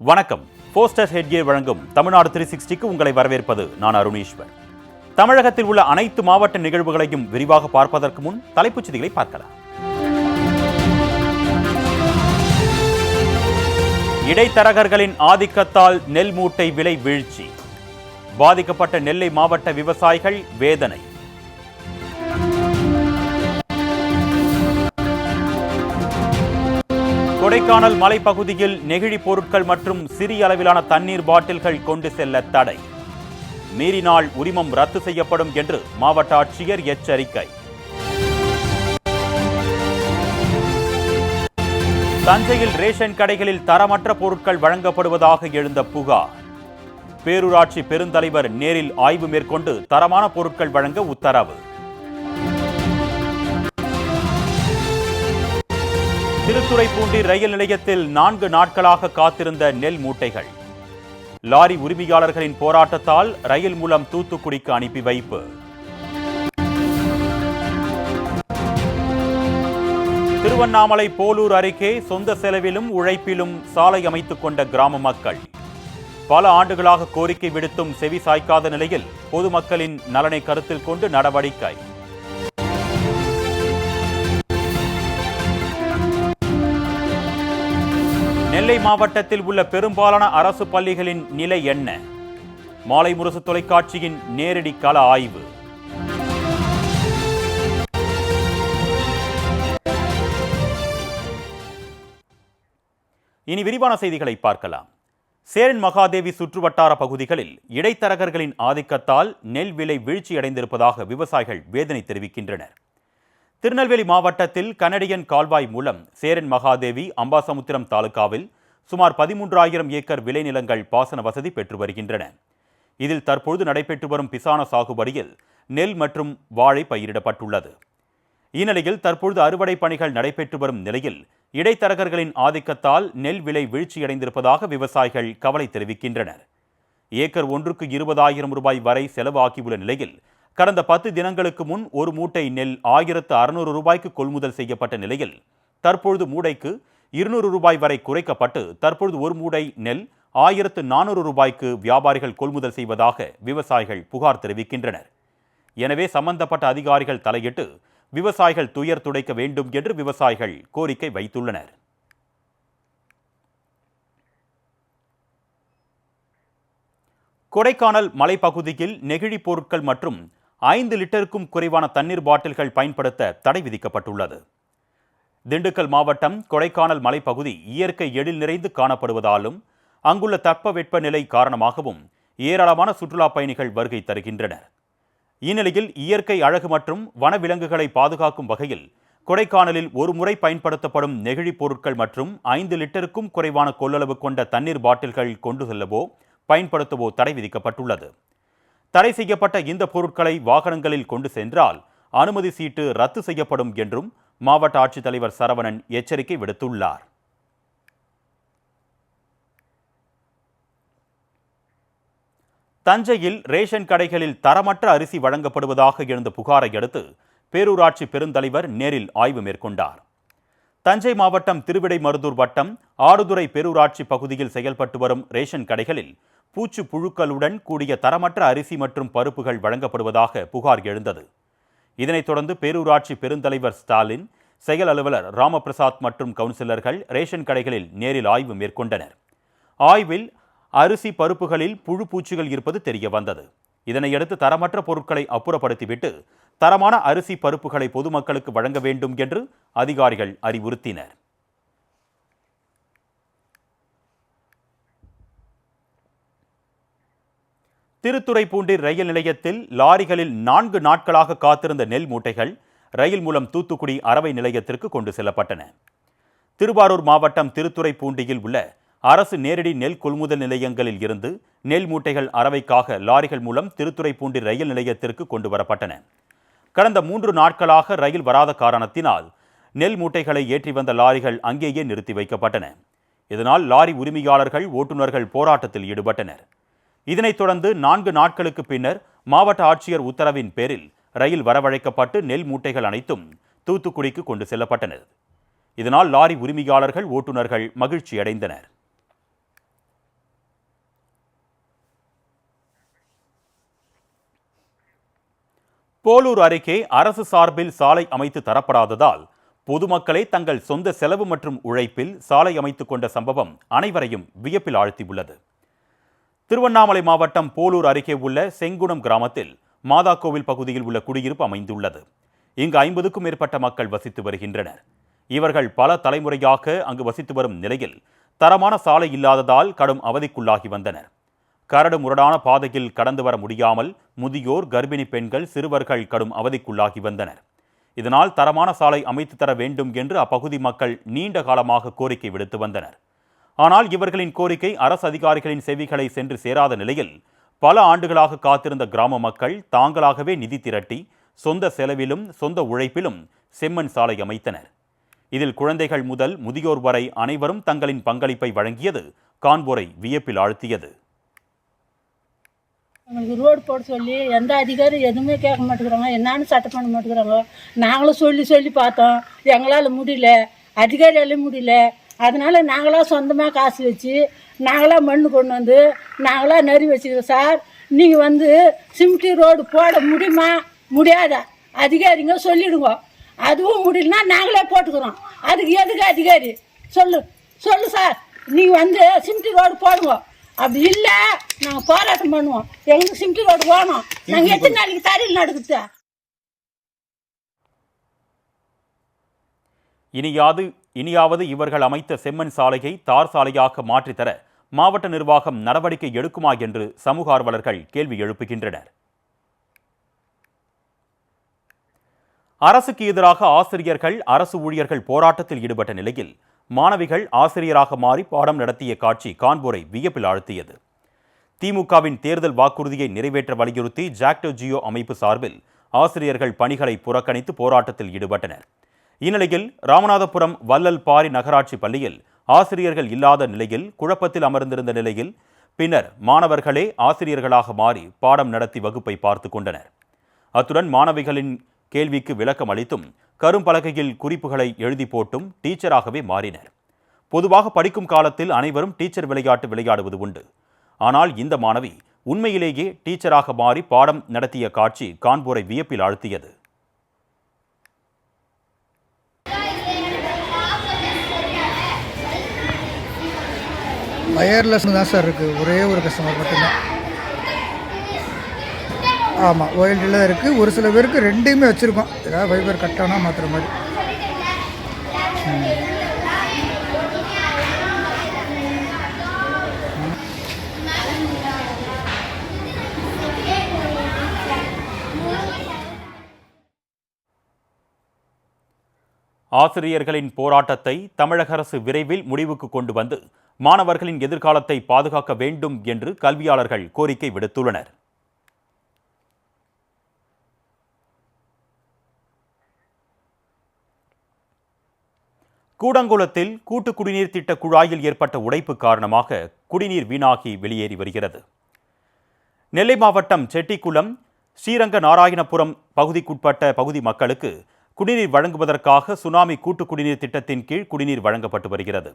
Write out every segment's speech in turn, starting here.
வணக்கம். Poster headgear வழங்கும் தமிழ்நாடு 360க்கு உங்களை வரவேற்பது நான் அருணீஸ்வர். தமிழகத்தில் உள்ள அனைத்து மாவட்ட நிகழ்வுகளையும் விரிவாக பார்ப்பதற்கு முன் தலைப்புச் செய்திகளை பார்க்கலாம். இடைத்தரகர்களின் ஆதிக்கத்தால் நெல் மூட்டை விலை வீழ்ச்சி. பாதிக்கப்பட்ட நெல்லை மாவட்ட விவசாயிகள் வேதனை. கொடைக்கானல் மலைப்பகுதியில் நெகிழி பொருட்கள் மற்றும் சிறிய அளவிலான தண்ணீர் பாட்டில்கள் கொண்டு செல்ல தடை. மீறினால் உரிமம் ரத்து செய்யப்படும் என்று மாவட்ட ஆட்சியர் எச்சரிக்கை. தஞ்சையில் ரேஷன் கடைகளில் தரமற்ற பொருட்கள் வழங்கப்படுவதாக எழுந்த புகார். பேரூராட்சி பெருந்தலைவர் நேரில் ஆய்வு மேற்கொண்டு தரமான பொருட்கள் வழங்க உத்தரவு. திருத்துறைப்பூண்டி ரயில் நிலையத்தில் 4 நாட்களாக காத்திருந்த நெல் மூட்டைகள். லாரி உரிமையாளர்களின் போராட்டத்தால் ரயில் மூலம் தூத்துக்குடிக்கு அனுப்பி வைப்பு. திருவண்ணாமலை போலூர் அருகே சொந்த செலவிலும் உழைப்பிலும் சாலை அமைத்துக் கொண்ட கிராம மக்கள். பல ஆண்டுகளாக கோரிக்கை விடுத்தும் செவி சாய்க்காத நிலையில் பொதுமக்களின் நலனை கருத்தில் கொண்டு நடவடிக்கை. நெல்லை மாவட்டத்தில் உள்ள பெரும்பாலான அரசு பள்ளிகளின் நிலை என்ன? மாலை முரசு தொலைக்காட்சியின் நேரடி கள ஆய்வு. இனி விரிவான செய்திகளை பார்க்கலாம். சேரன் மகாதேவி சுற்றுவட்டார பகுதிகளில் இடைத்தரகர்களின் ஆதிக்கத்தால் நெல் விலை வீழ்ச்சியடைந்திருப்பதாக விவசாயிகள் வேதனை தெரிவிக்கின்றனர். திருநெல்வேலி மாவட்டத்தில் கனடியன் கால்வாய் மூலம் சேரன் மகாதேவி அம்பாசமுத்திரம் தாலுகாவில் சுமார் 13,000 ஏக்கர் விளைநிலங்கள் பாசன வசதி பெற்று வருகின்றன. இதில் தற்பொழுது நடைபெற்று வரும் பிசான சாகுபடியில் நெல் மற்றும் வாழை பயிரிடப்பட்டுள்ளது. இந்நிலையில் தற்பொழுது அறுவடை பணிகள் நடைபெற்று வரும் நிலையில் இடைத்தரகர்களின் ஆதிக்கத்தால் நெல் விலை வீழ்ச்சியடைந்திருப்பதாக விவசாயிகள் கவலை தெரிவிக்கின்றனர். ஏக்கர் ஒன்றுக்கு 20,000 ரூபாய் வரை செலவு ஆகியுள்ள நிலையில் கடந்த 10 தினங்களுக்கு முன் ஒரு மூட்டை நெல் 1,600 ரூபாய்க்கு கொள்முதல் செய்யப்பட்ட நிலையில் தற்பொழுது மூடைக்கு 200 ரூபாய் வரை குறைக்கப்பட்டு தற்பொழுது ஒரு மூடை நெல் 1,400 ரூபாய்க்கு வியாபாரிகள் கொள்முதல் செய்வதாக விவசாயிகள் புகார் தெரிவிக்கின்றனர். எனவே சம்பந்தப்பட்ட அதிகாரிகள் தலையிட்டு விவசாயிகள் துயர் துடைக்க வேண்டும் என்று விவசாயிகள் கோரிக்கை வைத்துள்ளனர். கொடைக்கானல் மலைப்பகுதியில் நெகிழி பொருட்கள் மற்றும் 5 லிட்டருக்கும் குறைவான தண்ணீர் பாட்டில்கள் பயன்படுத்த தடை விதிக்கப்பட்டுள்ளது. திண்டுக்கல் மாவட்டம் கொடைக்கானல் மலைப்பகுதி இயற்கை எழில் நிறைந்து காணப்படுவதாலும் அங்குள்ள தட்பவெப்பநிலை காரணமாகவும் ஏராளமான சுற்றுலா பயணிகள் வருகை தருகின்றனர். இந்நிலையில் இயற்கை அழகு மற்றும் வனவிலங்குகளை பாதுகாக்கும் வகையில் கொடைக்கானலில் ஒரு முறை பயன்படுத்தப்படும் நெகிழி பொருட்கள் மற்றும் 5 லிட்டருக்கும் குறைவான கொள்ளளவு கொண்ட தண்ணீர் பாட்டில்கள் கொண்டு செல்லவோ பயன்படுத்தவோ தடை விதிக்கப்பட்டுள்ளது. தடை செய்யப்பட்ட இந்த பொருட்களை வாகனங்களில் கொண்டு சென்றால் அனுமதி சீட்டு ரத்து செய்யப்படும் என்றும் மாவட்ட ஆட்சித்தலைவர் சரவணன் எச்சரிக்கை விடுத்துள்ளார். தஞ்சையில் ரேஷன் கடைகளில் தரமற்ற அரிசி வழங்கப்படுவதாக எழுந்த புகாரை அடுத்து பேரூராட்சி பெருந்தலைவர் நேரில் ஆய்வு மேற்கொண்டார். தஞ்சை மாவட்டம் திருவிடைமருதூர் வட்டம் ஆடுதுறை பேரூராட்சி பகுதியில் செயல்பட்டு வரும் ரேஷன் கடைகளில் பூச்சு புழுக்களுடன் கூடிய தரமற்ற அரிசி மற்றும் பருப்புகள் வழங்கப்படுவதாக புகார் எழுந்தது. இதனைத் தொடர்ந்து பேரூராட்சி பெருந்தலைவர் ஸ்டாலின், செயல் அலுவலர் ராமபிரசாத் மற்றும் கவுன்சிலர்கள் ரேஷன் கடைகளில் நேரில் ஆய்வு மேற்கொண்டனர். ஆய்வில் அரிசி பருப்புகளில் புழு பூச்சிகள் இருப்பது தெரிய வந்தது. இதனையடுத்து தரமற்ற பொருட்களை அப்புறப்படுத்திவிட்டு தரமான அரிசி பருப்புகளை பொதுமக்களுக்கு வழங்க வேண்டும் என்று அதிகாரிகள் அறிவுறுத்தினர். திருத்துறைப்பூண்டி ரயில் நிலையத்தில் லாரிகளில் 4 நாட்களாக காத்திருந்த நெல் மூட்டைகள் ரயில் மூலம் தூத்துக்குடி அரவை நிலையத்திற்கு கொண்டு செல்லப்பட்டன. திருவாரூர் மாவட்டம் திருத்துறைப்பூண்டியில் உள்ள அரசு நேரடி நெல் கொள்முதல் நிலையங்களில் இருந்து நெல் மூட்டைகள் அரவைக்காக லாரிகள் மூலம் திருத்துறைப்பூண்டி ரயில் நிலையத்திற்கு கொண்டு வரப்பட்டன. கடந்த 3 நாட்களாக ரயில் வராத காரணத்தினால் நெல் மூட்டைகளை ஏற்றி வந்த லாரிகள் அங்கேயே நிறுத்தி வைக்கப்பட்டன. இதனால் லாரி உரிமையாளர்கள், ஓட்டுநர்கள் போராட்டத்தில் ஈடுபட்டனர். இதனைத் தொடர்ந்து 4 நாட்களுக்கு பின்னர் மாவட்ட ஆட்சியர் உத்தரவின் பேரில் ரயில் வரவழைக்கப்பட்டு நெல் மூட்டைகள் அனைத்தும் தூத்துக்குடிக்கு கொண்டு செல்லப்பட்டன. இதனால் லாரி உரிமையாளர்கள், ஓட்டுநர்கள் மகிழ்ச்சி அடைந்தனர். போலூர் அருகே அரசு சார்பில் சாலை அமைத்து தரப்படாததால் பொதுமக்களே தங்கள் சொந்த செலவு மற்றும் உழைப்பில் சாலை அமைத்துக் கொண்ட சம்பவம் அனைவரையும் வியப்பில் ஆழ்த்தியுள்ளது. திருவண்ணாமலை மாவட்டம் போலூர் அருகே உள்ள செங்குணம் கிராமத்தில் மாதா கோவில் பகுதியில் உள்ள குடியிருப்பு அமைந்துள்ளது. இங்கு 50க்கும் மேற்பட்ட மக்கள் வசித்து வருகின்றனர். இவர்கள் பல தலைமுறையாக அங்கு வசித்து வரும் நிலையில் தரமான சாலை இல்லாததால் கடும் அவதிக்குள்ளாகி வந்தனர். கரடு முரடான பாதையில் கடந்து வர முடியாமல் முதியோர், கர்ப்பிணி பெண்கள், சிறுவர்கள் கடும் அவதிக்குள்ளாகி வந்தனர். இதனால் தரமான சாலை அமைத்து தர வேண்டும் என்று அப்பகுதி மக்கள் நீண்ட காலமாக கோரிக்கை விடுத்து வந்தனர். ஆனால் இவர்களின் கோரிக்கை அரசு அதிகாரிகளின் செவிகளை சென்று சேராத நிலையில் பல ஆண்டுகளாக காத்திருந்த கிராம மக்கள் தாங்களாகவே நிதி திரட்டி சொந்த செலவிலும் சொந்த உழைப்பிலும் செம்மண் சாலை அமைத்தனர். இதில் குழந்தைகள் முதல் முதியோர் வரை அனைவரும் தங்களின் பங்களிப்பை வழங்கியது காண்போரை வியப்பில் ஆழ்த்தியது. எங்களுக்கு ரோடு போட சொல்லி எந்த அதிகாரி எதுவுமே கேட்க மாட்டேங்கிறாங்க, என்னான்னு சட்டம் பண்ண மாட்டேங்கிறாங்க. நாங்களும் சொல்லி பார்த்தோம், எங்களால் முடியல, அதிகாரியாலையும் முடியல. அதனால நாங்களாக சொந்தமாக காசு வச்சு நாங்களாக மண் கொண்டு வந்து நாங்களாக நெறி வச்சுக்கிறோம். சார், நீங்கள் வந்து சிமெண்ட் ரோடு போட முடியுமா? முடியாதா? அதிகாரிங்க சொல்லிடுங்க. அதுவும் முடியலன்னா நாங்களே போட்டுக்கிறோம். அதுக்கு எதுக்கு அதிகாரி? சொல்லு சார், நீங்கள் வந்து சிமெண்ட் ரோடு போடுங்க. அப்படி இல்லை நாங்கள் போராட்டம் பண்ணுவோம். எங்களுக்கு சிமெண்ட் ரோடு போகணும். நாங்கள் எத்தனை நாளைக்கு தரையில் நடக்குது? இனியாவது இவர்கள் அமைத்த செம்மண் சாலையை தார் சாலையாக மாற்றித்தர மாவட்ட நிர்வாகம் நடவடிக்கை எடுக்குமா என்று சமூக ஆர்வலர்கள் கேள்வி எழுப்புகின்றனர். அரசுக்கு எதிராக ஆசிரியர்கள், அரசு ஊழியர்கள் போராட்டத்தில் ஈடுபட்ட நிலையில் மாணவிகள் ஆசிரியராக மாறி பாடம் நடத்திய காட்சி காண்போரை வியப்பில் ஆழ்த்தியது. திமுகவின் தேர்தல் வாக்குறுதியை நிறைவேற்ற வலியுறுத்தி ஜாக்டோ ஜியோ அமைப்பு சார்பில் ஆசிரியர்கள் பணிகளை புறக்கணித்து போராட்டத்தில் ஈடுபட்டனர். இந்நிலையில் ராமநாதபுரம் வள்ளல் பாரி நகராட்சி பள்ளியில் ஆசிரியர்கள் இல்லாத நிலையில் குழப்பத்தில் அமர்ந்திருந்த நிலையில் பின்னர் மாணவர்களே ஆசிரியர்களாக மாறி பாடம் நடத்தி வகுப்பை பார்த்து கொண்டனர். அத்துடன் மாணவிகளின் கேள்விக்கு விளக்கம் அளித்தும் கரும்பலகையில் குறிப்புகளை எழுதி போட்டும் டீச்சராகவே மாறினர். பொதுவாக படிக்கும் காலத்தில் அனைவரும் டீச்சர் விளையாட்டு விளையாடுவது உண்டு. ஆனால் இந்த மாணவி உண்மையிலேயே டீச்சராக மாறி பாடம் நடத்திய காட்சி காண்போரை வியப்பில் ஆழ்த்தியது. வயர்லெஸ் தான் சார் இருக்குது, ஒரே ஒரு கஸ்டமர் மட்டும்தான். ஆமாம், ஒயர்டில் தான் இருக்குது. ஒரு சில பேருக்கு ரெண்டையுமே வச்சுருக்கோம், ஏதாவது ஃபைபர் கட் ஆனால் மாற்றுற மாதிரி. ஆசிரியர்களின் போராட்டத்தை தமிழக அரசு விரைவில் முடிவுக்கு கொண்டு வந்து மாணவர்களின் எதிர்காலத்தை பாதுகாக்க வேண்டும் என்று கல்வியாளர்கள் கோரிக்கை விடுத்துள்ளனர். கூடங்குளத்தில் கூட்டு குடிநீர் திட்ட குழாயில் ஏற்பட்ட உடைப்பு காரணமாக குடிநீர் வீணாகி வெளியேறி வருகிறது. நெல்லை மாவட்டம் செட்டிக்குளம், ஸ்ரீரங்க நாராயணபுரம் பகுதிக்குட்பட்ட பகுதி மக்களுக்கு குடிநீர் வழங்குவதற்காக சுனாமி கூட்டு குடிநீர் திட்டத்தின் கீழ் குடிநீர் வழங்கப்பட்டு வருகிறது.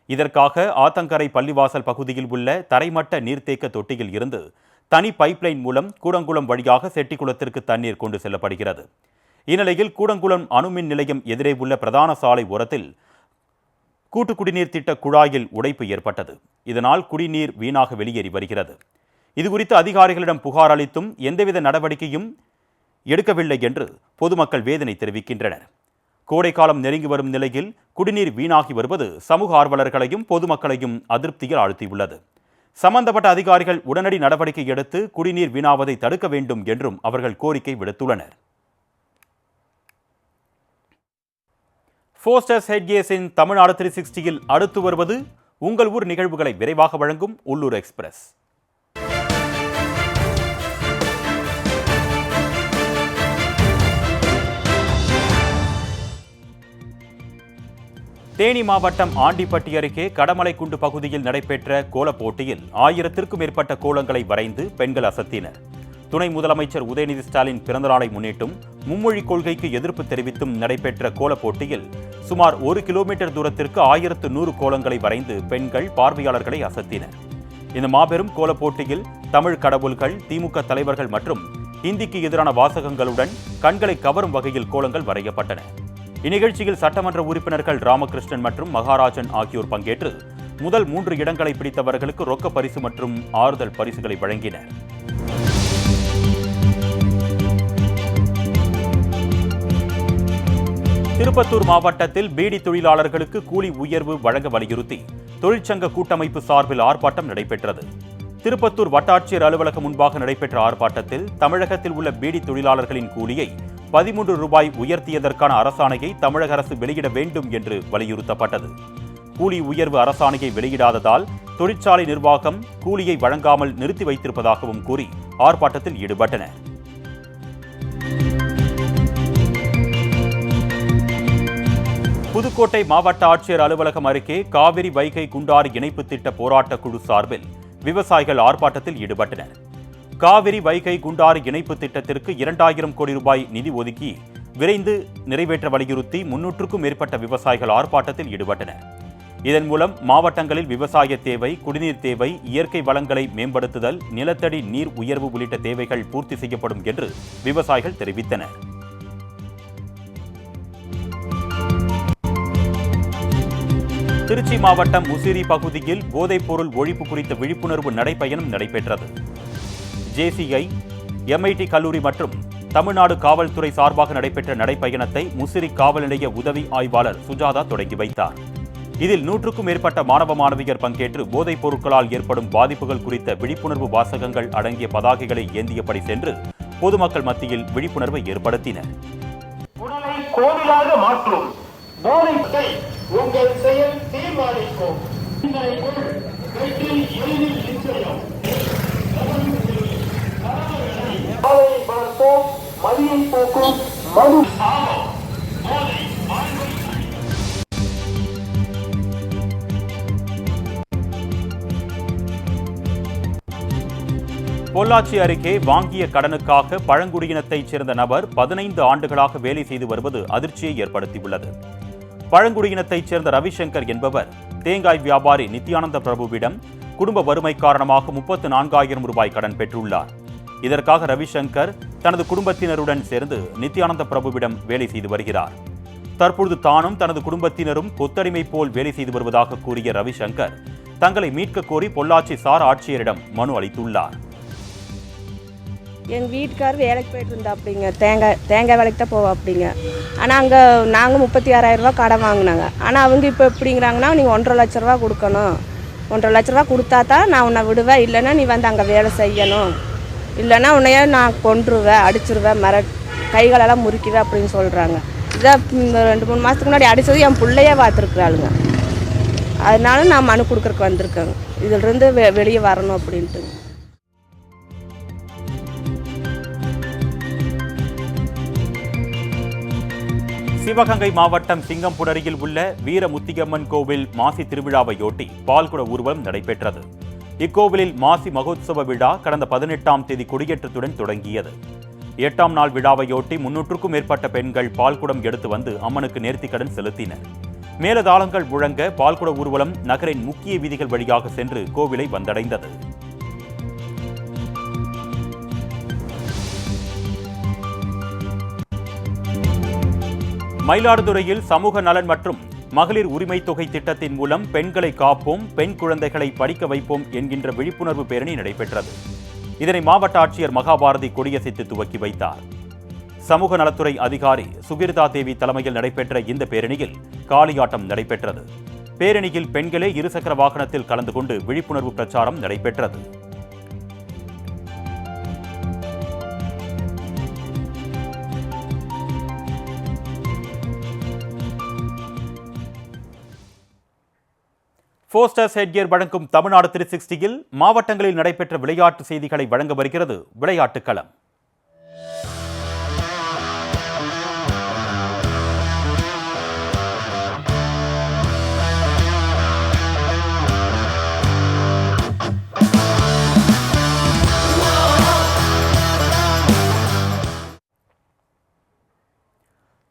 இதற்காக ஆத்தங்கரை பள்ளிவாசல் பகுதியில் உள்ள தரைமட்ட நீர்த்தேக்க தொட்டியில் இருந்து தனி பைப்லைன் மூலம் கூடங்குளம் வழியாக செட்டிக்குளத்திற்கு தண்ணீர் கொண்டு செல்லப்படுகிறது. இந்நிலையில் கூடங்குளம் அணுமின் நிலையம் எதிரே உள்ள பிரதான சாலை ஓரத்தில் கூட்டு குடிநீர் திட்ட குழாயில் உடைப்பு ஏற்பட்டது. இதனால் குடிநீர் வீணாக வெளியேறி வருகிறது. இதுகுறித்து அதிகாரிகளிடம் புகார் அளித்தும் எந்தவித நடவடிக்கையும் எடுக்கவில்லை என்று பொதுமக்கள் வேதனை தெரிவிக்கின்றனர். கோடைக்காலம் நெருங்கி வரும் நிலையில் குடிநீர் வீணாகி வருவது சமூக ஆர்வலர்களையும் பொதுமக்களையும் அதிருப்தியில் ஆழ்த்தியுள்ளது. சம்பந்தப்பட்ட அதிகாரிகள் உடனடி நடவடிக்கை எடுத்து குடிநீர் வீணாவதை தடுக்க வேண்டும் என்றும் அவர்கள் கோரிக்கை விடுத்துள்ளனர். ஃபோஸ்டர்ஸ் ஹெட்கேஸின் தமிழ்நாடு 360யில் அடுத்து வருவது உங்கள் ஊர் நிகழ்வுகளை விரைவாக வழங்கும் உள்ளூர் எக்ஸ்பிரஸ். தேனி மாவட்டம் ஆண்டிப்பட்டி அருகே கடமலைக்குண்டு பகுதியில் நடைபெற்ற கோலப் போட்டியில் 1000க்கும் மேற்பட்ட கோலங்களை வரைந்து பெண்கள் அசத்தினர். துணை முதலமைச்சர் உதயநிதி ஸ்டாலின் பிறந்தநாளை முன்னிட்டும் மும்மொழி கொள்கைக்கு எதிர்ப்பு தெரிவித்தும் நடைபெற்ற கோலப் போட்டியில் சுமார் 1 கிலோமீட்டர் தூரத்திற்கு 1100 கோலங்களை வரைந்து பெண்கள் பார்வையாளர்களை அசத்தினர். இந்த மாபெரும் கோலப் போட்டியில் தமிழ் கடவுள்கள், திமுக தலைவர்கள் மற்றும் ஹிந்திக்கு எதிரான வாசகங்களுடன் கண்களை கவரும் வகையில் கோலங்கள் வரையப்பட்டன. இந்நிகழ்ச்சியில் சட்டமன்ற உறுப்பினர்கள் ராமகிருஷ்ணன் மற்றும் மகாராஜன் ஆகியோர் பங்கேற்று முதல் 3 இடங்களை பிடித்தவர்களுக்கு ரொக்க பரிசு மற்றும் ஆறுதல் பரிசுகளை வழங்கினர். திருப்பத்தூர் மாவட்டத்தில் பீடி தொழிலாளர்களுக்கு கூலி உயர்வு வழங்க வலியுறுத்தி தொழிற்சங்க கூட்டமைப்பு சார்பில் ஆர்ப்பாட்டம் நடைபெற்றது. திருப்பத்தூர் வட்டாட்சியர் அலுவலகம் முன்பாக நடைபெற்ற ஆர்ப்பாட்டத்தில் தமிழகத்தில் உள்ள பீடி தொழிலாளர்களின் கூலியை 13 ரூபாய் உயர்த்தியதற்கான அரசாணையை தமிழக அரசு வெளியிட வேண்டும் என்று வலியுறுத்தப்பட்டது. கூலி உயர்வு அரசாணையை வெளியிடாததால் தொழிற்சாலை நிர்வாகம் கூலியை வழங்காமல் நிறுத்தி வைத்திருப்பதாகவும் கூறி ஆர்ப்பாட்டத்தில் ஈடுபட்டனர். புதுக்கோட்டை மாவட்ட ஆட்சியர் அலுவலகம் அருகே காவிரி வைகை குண்டாறு இணைப்பு திட்ட போராட்ட குழு சார்பில் விவசாயிகள் ஆர்ப்பாட்டத்தில் ஈடுபட்டனர். காவிரி வைகை குண்டாறு இணைப்பு திட்டத்திற்கு 2000 கோடி ரூபாய் நிதி ஒதுக்கி விரைந்து நிறைவேற்ற வலியுறுத்தி 300க்கும் மேற்பட்ட விவசாயிகள் ஆர்ப்பாட்டத்தில் ஈடுபட்டனர். இதன் மூலம் மாவட்டங்களில் விவசாய தேவை, குடிநீர் தேவை, இயற்கை வளங்களை மேம்படுத்துதல், நிலத்தடி நீர் உயர்வு உள்ளிட்ட தேவைகள் பூர்த்தி செய்யப்படும் என்று விவசாயிகள் தெரிவித்தனர். திருச்சி மாவட்டம் முசிறி பகுதியில் போதைப்பொருள் ஒழிப்பு குறித்த விழிப்புணர்வு நடைபயணம் நடைபெற்றது. ஜேசிஐ, MIT கல்லூரி மற்றும் தமிழ்நாடு காவல்துறை சார்பாக நடைபெற்ற நடைபயணத்தை முசிறி காவல் நிலைய உதவி ஆய்வாளர் சுஜாதா தொடங்கி வைத்தார். இதில் 100க்கும் மேற்பட்ட மாணவ மாணவியர் பங்கேற்று போதைப் பொருட்களால் ஏற்படும் பாதிப்புகள் குறித்த விழிப்புணர்வு வாசகங்கள் அடங்கிய பதாகைகளை ஏந்தியபடி சென்று பொதுமக்கள் மத்தியில் விழிப்புணர்வை ஏற்படுத்தினர். உடலை கோவிலாக மாற்றும் போதைப்பை உங்கள் செயல் தீர்மானிக்கும். பார்ப்போம், மதியை போக்கும் மது. பொள்ளாச்சி அருகே வாங்கிய கடனுக்காக பழங்குடியினத்தைச் சேர்ந்த நபர் 15 ஆண்டுகளாக வேலை செய்து வருவது அதிர்ச்சியை ஏற்படுத்தியுள்ளது. பழங்குடியினத்தைச் சேர்ந்த ரவிசங்கர் என்பவர் தேங்காய் வியாபாரி நித்யானந்த பிரபுவிடம் குடும்ப வறுமை காரணமாக 34,000 ரூபாய் கடன் பெற்றுள்ளார். இதற்காக ரவிசங்கர் தனது குடும்பத்தினருடன் சேர்ந்து நித்யானந்த பிரபுவிடம் வேலை செய்து வருகிறார். தற்பொழுது தானும் தனது குடும்பத்தினரும் கொத்தடிமை போல் வேலை செய்து வருவதாக கூறிய ரவிசங்கர் தங்களை மீட்க கோரி பொள்ளாச்சி சார் ஆட்சியரிடம் மனு அளித்துள்ளார். எங்கள் வீட்டுக்கார் வேலைக்கு போயிட்டு இருந்தா அப்படிங்க, தேங்காய் வேலைக்கு தான் போவோம் அப்படிங்க. ஆனால் அங்கே நாங்கள் 36,000 ரூபா கடன் வாங்கினாங்க. ஆனால் அவங்க இப்போ எப்படிங்கிறாங்கன்னா, நீங்கள் 1,50,000 லட்ச ரூபா கொடுக்கணும், 1,50,000 லட்ச ரூபா கொடுத்தா தான் நான் உன்னை விடுவேன், இல்லைன்னா நீ வந்து அங்கே வேலை செய்யணும், இல்லைன்னா உன்னையே நான் கொன்றுவேன், அடிச்சிருவேன், கைகளெல்லாம் முறிக்குவேன் அப்படின்னு சொல்கிறாங்க. இதான் 2-3 மாதத்துக்கு முன்னாடி அடித்தது என் பிள்ளையே பார்த்துருக்குறாளுங்க. அதனால நான் மனு கொடுக்குறக்கு வந்திருக்கேங்க, இதிலிருந்து வெளியே வரணும் அப்படின்ட்டு. சிவகங்கை மாவட்டம் சிங்கம்புணரியில் உள்ள வீரமுத்தியம்மன் கோவில் மாசி திருவிழாவையொட்டி பால்குட ஊர்வலம் நடைபெற்றது. இக்கோவிலில் மாசி மகோத்சவ விழா கடந்த 18ஆம் தேதி கொடியேற்றத்துடன் தொடங்கியது. 8ஆம் நாள் விழாவையொட்டி 300க்கும் மேற்பட்ட பெண்கள் பால்குடம் எடுத்து வந்து அம்மனுக்கு நேர்த்திக்கடன் செலுத்தினர். மேலதாளங்கள் முழங்க பால்குட ஊர்வலம் நகரின் முக்கிய வீதிகள் வழியாக சென்று கோவிலை வந்தடைந்தது. மயிலாடுதுறையில் சமூக நலன் மற்றும் மகளிர் உரிமை தொகை திட்டத்தின் மூலம் பெண்களை காப்போம், பெண் குழந்தைகளை படிக்க வைப்போம் என்கின்ற விழிப்புணர்வு பேரணி நடைபெற்றது. இதனை மாவட்ட ஆட்சியர் மகாபாரதி கொடியசைத்து துவக்கி வைத்தார். சமூக நலத்துறை அதிகாரி சுகிர்தா தேவி தலைமையில் நடைபெற்ற இந்த பேரணியில் காளியாட்டம் நடைபெற்றது. பேரணியில் பெண்களே இருசக்கர வாகனத்தில் கலந்து கொண்டு விழிப்புணர்வு பிரச்சாரம் நடைபெற்றது. போஸ்டர்ஸ் ஹெட்கியர் வழங்கும் தமிழ்நாடு 360யில் மாவட்டங்களில் நடைபெற்ற விளையாட்டு செய்திகளை வழங்க வருகிறது விளையாட்டுக் களம்.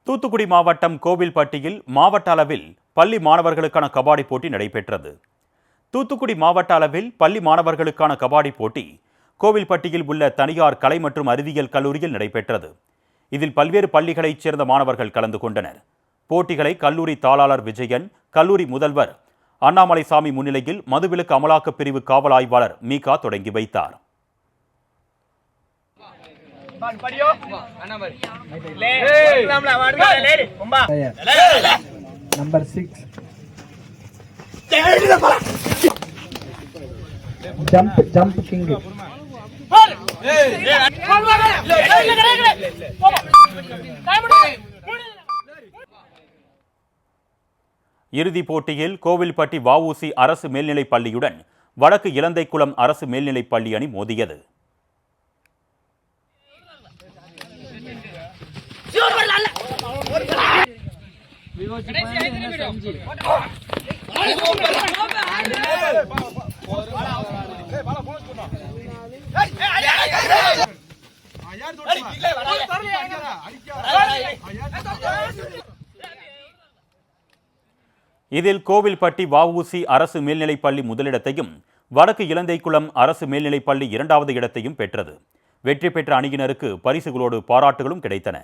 தூத்துக்குடி மாவட்டம் கோவில்பட்டியில் மாவட்ட அளவில் பள்ளி மாணவர்களுக்கான கபாடி போட்டி நடைபெற்றது. தூத்துக்குடி மாவட்ட அளவில் பள்ளி மாணவர்களுக்கான கபாடி போட்டி கோவில்பட்டியில் உள்ள தனியார் கலை மற்றும் அறிவியல் கல்லூரியில் நடைபெற்றது. இதில் பல்வேறு பள்ளிகளைச் சேர்ந்த மாணவர்கள் கலந்து கொண்டனர். போட்டிகளை கல்லூரி தாளாளர் விஜயன், கல்லூரி முதல்வர் அண்ணாமலைசாமி முன்னிலையில் மதுவிலக்கு அமலாக்கப் பிரிவு காவல் ஆய்வாளர் மீகா தொடங்கி வைத்தார். Number 6. Jump king. இறுதிப் போட்டியில் கோவில்பட்டி வஉசி அரசு மேல்நிலைப் பள்ளியுடன் வடக்கு இலந்தைக்குளம் அரசு மேல்நிலைப் பள்ளி அணி மோதியது. இதில் கோவில்பட்டி வஉசி அரசு மேல்நிலைப் பள்ளி முதலிடத்தையும் வடக்கு இலந்தைக்குளம் அரசு மேல்நிலைப் பள்ளி இரண்டாவது இடத்தையும் பெற்றது. வெற்றி பெற்ற அணியினருக்கு பரிசுகளோடு பாராட்டுகளும் கிடைத்தன.